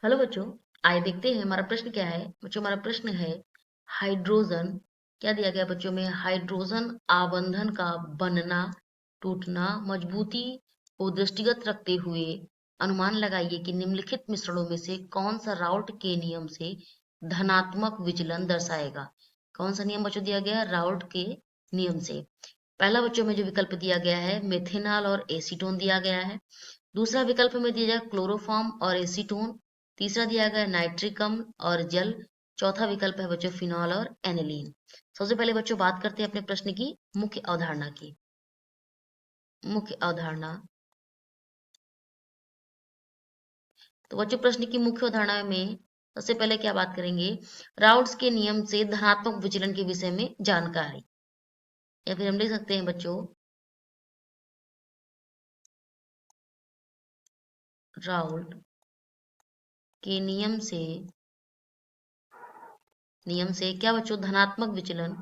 Hello बच्चों। आइए देखते हैं हमारा प्रश्न क्या है। बच्चों हमारा प्रश्न है हाइड्रोजन। क्या दिया गया बच्चों में? हाइड्रोजन आबंधन का बनना, टूटना, मजबूती को दृष्टिगत रखते हुए अनुमान लगाइए कि निम्नलिखित मिश्रणों में से कौन सा राउल्ट के नियम से धनात्मक विचलन दर्शाएगा। कौन सा नियम बच्चों दिया गया है? राउल्ट के नियम से। पहला बच्चों में जो विकल्प दिया गया है मेथेनॉल और एसीटोन दिया गया है। दूसरा विकल्प में दिया जाए क्लोरोफॉर्म और एसीटोन। तीसरा दिया गया नाइट्रिक अम्ल और जल। चौथा विकल्प है बच्चों फिनॉल और एनिलीन। सबसे पहले बच्चों बात करते हैं अपने प्रश्न की मुख्य अवधारणा की। मुख्य अवधारणा। तो बच्चों प्रश्न की मुख्य अवधारणा में सबसे पहले क्या बात करेंगे? राउल्ट्स के नियम से धनात्मक विचलन के विषय में जानकारी। या फिर हम लिख सकते हैं बच्चों राउल्ट के नियम से क्या बच्चों? धनात्मक विचलन।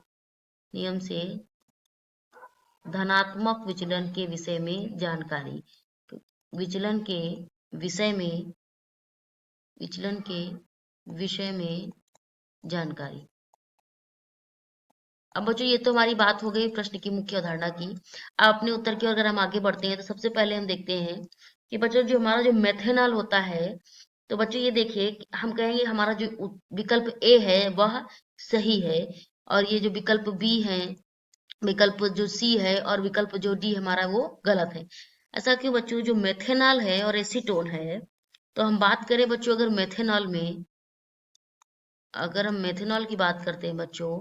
नियम से धनात्मक विचलन के विषय में जानकारी। विचलन के विषय में विचलन के विषय में जानकारी। अब बच्चों ये तो हमारी बात हो गई प्रश्न की मुख्य अवधारणा की। अब अपने उत्तर की ओर अगर हम आगे बढ़ते हैं तो सबसे पहले हम देखते हैं कि बच्चों जो हमारा जो मेथेनॉल होता है, तो बच्चों ये देखिए कि हम कहेंगे हमारा जो विकल्प ए है वह सही है, और ये जो विकल्प बी है, विकल्प जो सी है और विकल्प जो डी हमारा वो गलत है। ऐसा क्यों बच्चों? जो मेथेनॉल है और एसीटोन है, तो हम बात करें बच्चों अगर हम मेथेनॉल की बात करते हैं बच्चों,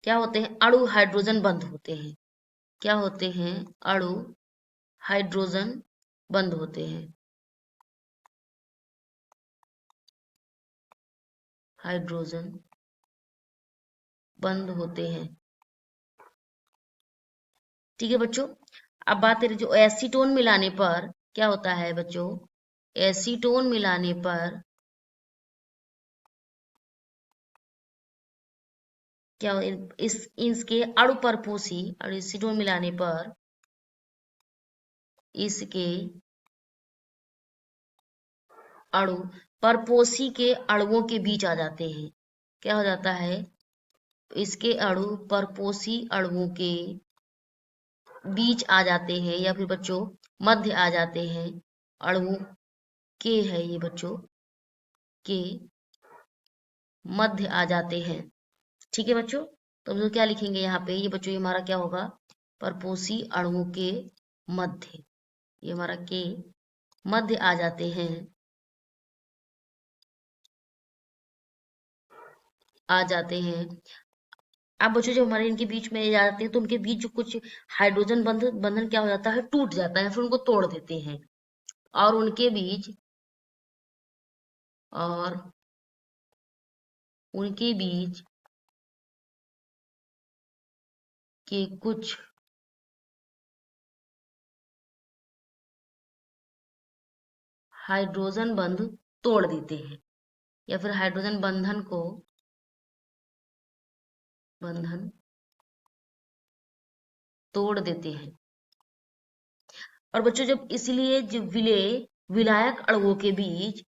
क्या होते हैं? अणु हाइड्रोजन बंध होते हैं। क्या होते हैं? अणु हाइड्रोजन बंध होते हैं। हाइड्रोजन बंध होते हैं। ठीक है बच्चों। अब बात करें जो एसीटोन मिलाने पर क्या होता है बच्चों? एसीटोन मिलाने पर क्या इस इसके अणु परपोषी और एसीटोन मिलाने पर इसके अणु परपोषी के अणुओं के बीच आ जाते हैं। क्या हो जाता है? इसके अणु परपोषी अणुओं के बीच आ जाते हैं, या फिर बच्चों मध्य आ जाते हैं। अणु के है ये बच्चों के मध्य आ जाते हैं। ठीक है बच्चों। तो हम लोग क्या लिखेंगे यहाँ पे? ये बच्चों ये हमारा क्या होगा? परपोषी अणुओं के मध्य। ये हमारा के मध्य आ जाते हैं। आ जाते हैं। अब बच्चों जब हमारे इनके बीच में जाते हैं तो उनके बीच जो कुछ हाइड्रोजन बंधन क्या हो जाता है? टूट जाता है, फिर उनको तोड़ देते हैं। और और उनके बीच के कुछ हाइड्रोजन बंध तोड़ देते हैं, या फिर हाइड्रोजन बंधन तोड़ देते हैं। और बच्चों जब इसलिए जो विलायक अणुओं के बीच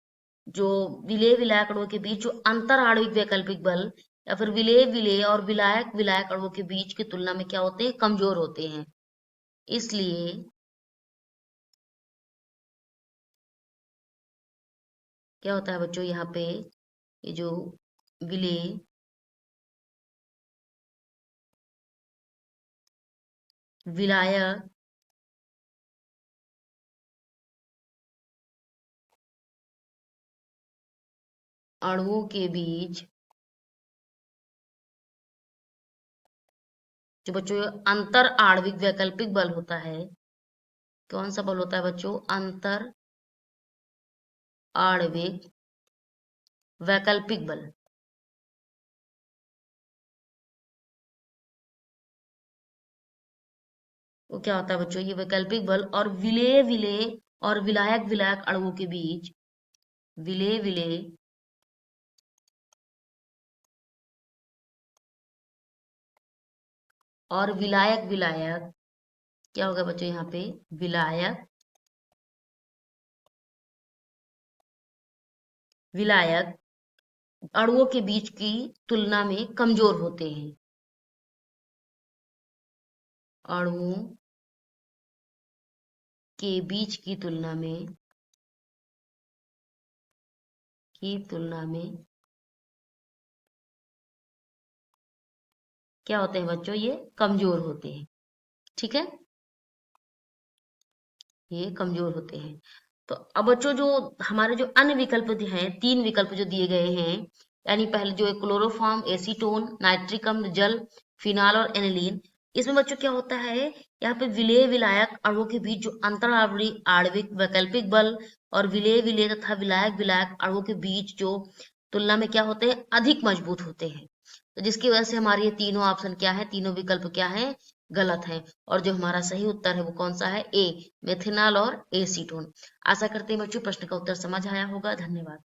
जो विलायक अणुओं के बीच जो अंतर आणविक वैकल्पिक बल, या फिर विलेय और विलायक विलायक अणुओं के बीच की तुलना में क्या होते हैं? कमजोर होते हैं। इसलिए क्या होता है बच्चों यहाँ पे? ये जो विलेय विलायक अणुओं के बीच जो बच्चों अंतर आणविक वैकल्पिक बल होता है, कौन सा बल होता है बच्चों? अंतर आणविक वैकल्पिक बल। वो क्या होता है बच्चों? ये वैकल्पिक बल और विलेय और विलायक विलायक अणुओं के बीच विलेय और विलायक विलायक क्या होगा बच्चों यहाँ पे? विलायक विलायक अणुओं के बीच की तुलना में कमजोर होते हैं। अणुओं के बीच की तुलना में क्या होते हैं बच्चों, ये कमजोर होते हैं। ठीक है, ये कमजोर होते हैं। तो अब बच्चों जो हमारे जो अन्य विकल्प हैं, 3 विकल्प जो दिए गए हैं, यानी पहले जो है क्लोरोफॉर्म, एसीटोन, नाइट्रिक अम्ल, जल, फिनाल और एनिलीन। इसमें बच्चों क्या होता है, यहाँ पे विलेय विलायक अणुओं के बीच जो अंतर आणविक वैकल्पिक बल और विलेय विलेय तथा विलायक विलायक अणुओं के बीच जो तुलना में क्या होते हैं, अधिक मजबूत होते हैं। तो जिसकी वजह से हमारे ये तीनों ऑप्शन क्या है, तीनों विकल्प क्या है, गलत है। और जो हमारा सही उत्तर है वो कौन सा है, ए, मेथिनॉल और एसीटोन। आशा करते हैं बच्चों प्रश्न का उत्तर समझ आया होगा। धन्यवाद।